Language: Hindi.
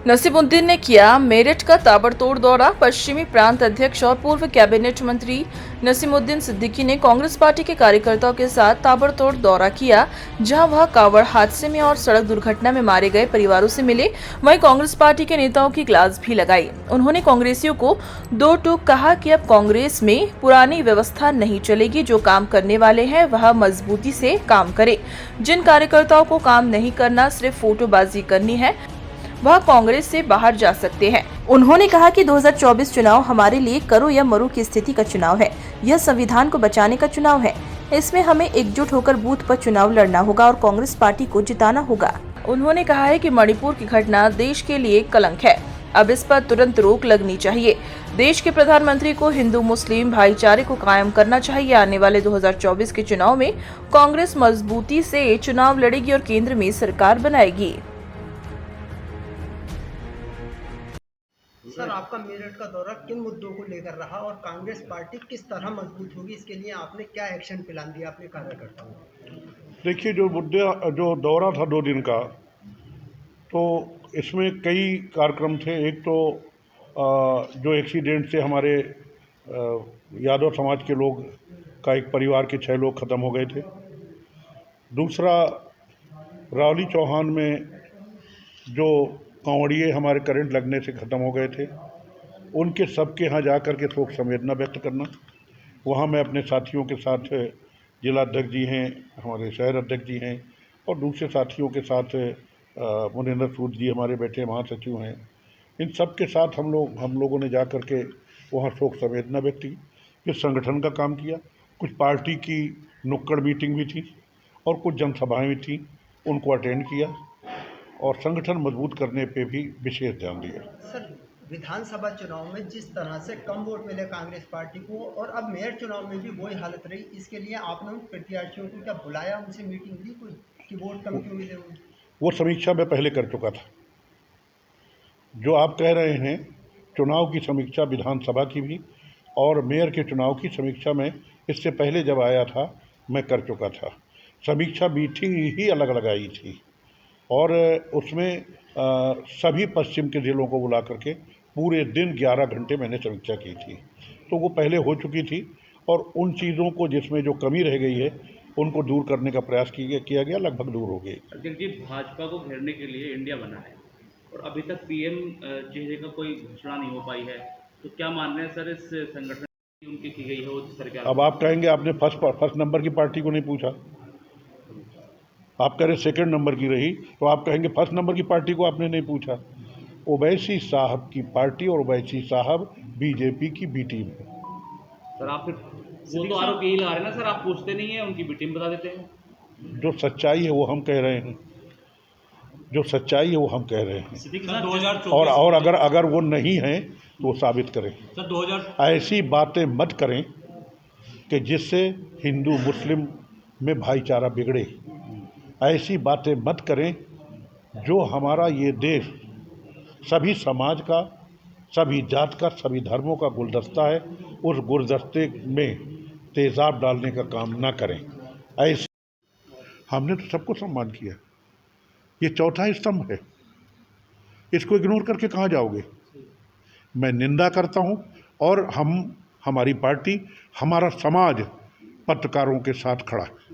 नसीमुद्दीन ने किया मेरठ का ताबड़तोड़ दौरा। पश्चिमी प्रांत अध्यक्ष और पूर्व कैबिनेट मंत्री नसीमुद्दीन सिद्दीकी ने कांग्रेस पार्टी के कार्यकर्ताओं के साथ ताबड़तोड़ दौरा किया, जहां वह कावड़ हादसे में और सड़क दुर्घटना में मारे गए परिवारों से मिले। वहीं कांग्रेस पार्टी के नेताओं की क्लास भी लगाई। उन्होंने कांग्रेसियों को दो टूक कहा कि अब कांग्रेस में पुरानी व्यवस्था नहीं चलेगी। जो काम करने वाले हैं वह मजबूती से काम करे। जिन कार्यकर्ताओं को काम नहीं करना, सिर्फ फोटोबाजी करनी है, वह कांग्रेस से बाहर जा सकते हैं। उन्होंने कहा कि 2024 चुनाव हमारे लिए करो या मरो की स्थिति का चुनाव है। यह संविधान को बचाने का चुनाव है। इसमें हमें एकजुट होकर बूथ पर चुनाव लड़ना होगा और कांग्रेस पार्टी को जिताना होगा। उन्होंने कहा है कि मणिपुर की घटना देश के लिए कलंक है। अब इस पर तुरंत रोक लगनी चाहिए। देश के प्रधानमंत्री को हिंदू मुस्लिम भाईचारे को कायम करना चाहिए। आने वाले 2024 के चुनाव में कांग्रेस मजबूती से चुनाव लड़ेगी और केंद्र में सरकार बनाएगी। सर, आपका मेरठ का दौरा किन मुद्दों को लेकर रहा और कांग्रेस पार्टी किस तरह मजबूत होगी, इसके लिए आपने क्या एक्शन प्लान दिया अपने कार्यकर्ताओं को? देखिए, जो दौरा था 2 दिन का, तो इसमें कई कार्यक्रम थे। एक तो जो एक्सीडेंट से हमारे यादव समाज के लोग का एक परिवार के 6 लोग ख़त्म हो गए थे। दूसरा, रावली चौहान में जो कांवड़िए हमारे करंट लगने से ख़त्म हो गए थे, उनके सबके यहाँ जा कर के शोक संवेदना व्यक्त करना। वहाँ मैं अपने साथियों के साथ, जिला अध्यक्ष जी हैं, हमारे शहर अध्यक्ष जी हैं और दूसरे साथियों के साथ मुनेंद्र सूद जी हमारे बैठे महासचिव हैं, इन सब के साथ हम लोगों ने जा कर के वहाँ शोक संवेदना व्यक्त की। फिर संगठन का काम किया। कुछ पार्टी की नुक्कड़ मीटिंग भी थी और कुछ जनसभाएँ भी थी, उनको अटेंड किया और संगठन मजबूत करने पे भी विशेष ध्यान दिया। सर, विधानसभा चुनाव में जिस तरह से कम वोट मिले कांग्रेस पार्टी को और अब मेयर चुनाव में भी वही हालत रही, इसके लिए आपने उन प्रत्याशियों को क्या बुलाया, उनसे मीटिंग ली कोई कि वोट कम क्यों मिले उन्हें? वो समीक्षा मैं पहले कर चुका था। जो आप कह रहे हैं, चुनाव की समीक्षा विधानसभा की भी और मेयर के चुनाव की समीक्षा में इससे पहले जब आया था मैं कर चुका था। समीक्षा मीटिंग ही अलग लगाई थी और उसमें सभी पश्चिम के ज़िलों को बुला करके पूरे दिन 11 घंटे मैंने समीक्षा की थी। तो वो पहले हो चुकी थी और उन चीज़ों को जिसमें जो कमी रह गई है उनको दूर करने का प्रयास किया गया, लगभग दूर हो गई। अध्यक्ष जी, भाजपा को घेरने के लिए इंडिया बना है और अभी तक पीएम चेहरे का कोई घोषणा नहीं हो पाई है, तो क्या मान रहे हैं सर इस संगठन की उनकी की गई है वो सरकार? अब आप कहेंगे आपने फर्स्ट नंबर की पार्टी को नहीं पूछा। आप कह रहे सेकंड नंबर की रही, तो आप कहेंगे फर्स्ट नंबर की पार्टी को आपने नहीं पूछा। ओवैसी साहब की पार्टी और ओवैसी साहब बीजेपी की बी टीम है। सर, आप फिर वो तो आरोप यही लगा रहे हैं ना सर, आप पूछते नहीं है, उनकी बी टीम बता देते हैं। जो सच्चाई है वो हम कह रहे हैं, जो सच्चाई है वो हम कह रहे हैं। और अगर वो नहीं है तो वो साबित करें। सर 2000 ऐसी बातें मत करें कि जिससे हिंदू मुस्लिम में भाईचारा बिगड़े। ऐसी बातें मत करें जो हमारा ये देश सभी समाज का, सभी जात का, सभी धर्मों का गुलदस्ता है, उस गुलदस्ते में तेज़ाब डालने का काम ना करें। ऐसे हमने तो सबको सम्मान किया। ये चौथा स्तंभ है, इसको इग्नोर करके कहाँ जाओगे? मैं निंदा करता हूँ और हमारी पार्टी, हमारा समाज पत्रकारों के साथ खड़ा है।